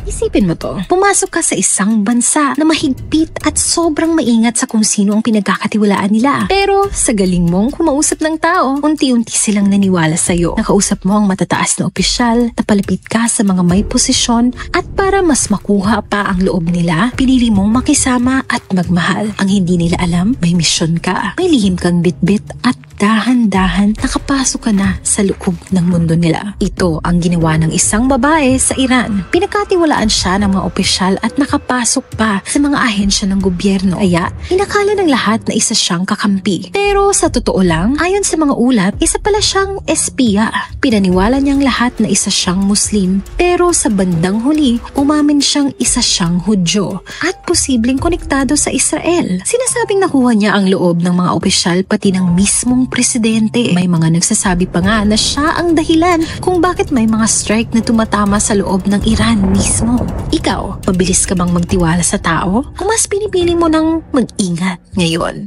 Isipin mo to, pumasok ka sa isang bansa na mahigpit at sobrang maingat sa kung sino ang pinagkakatiwalaan nila. Pero sa galing mong kumausap ng tao, unti-unti silang naniwala sa'yo. Nakausap mo ang matataas na opisyal, napalapit ka sa mga may posisyon, at para mas makuha pa ang loob nila, pinili mong makisama at magmahal. Ang hindi nila alam, may misyon ka. May lihim kang bitbit at dahan-dahan nakapasok ka na sa loob ng mundo nila. Ito ang ginawa ng isang babae sa Iran. Pinagkatiwalaan siya ng mga opisyal at nakapasok pa sa mga ahensya ng gobyerno. Kaya, inakala ng lahat na isa siyang kakampi. Pero sa totoo lang, ayon sa mga ulat, isa pala siyang espiya. Pinaniwala niyang lahat na isa siyang Muslim. Pero sa bandang huli, umamin siyang isa siyang Hudyo at posibleng konektado sa Israel. Sinasabing nakuha niya ang loob ng mga opisyal pati ng mismong presidente. May mga nagsasabi pa nga na siya ang dahilan kung bakit may mga strike na tumatama sa loob ng Iran mismo. Ikaw, mabilis ka bang magtiwala sa tao? O mas pinipili mo ng mag-ingat ngayon?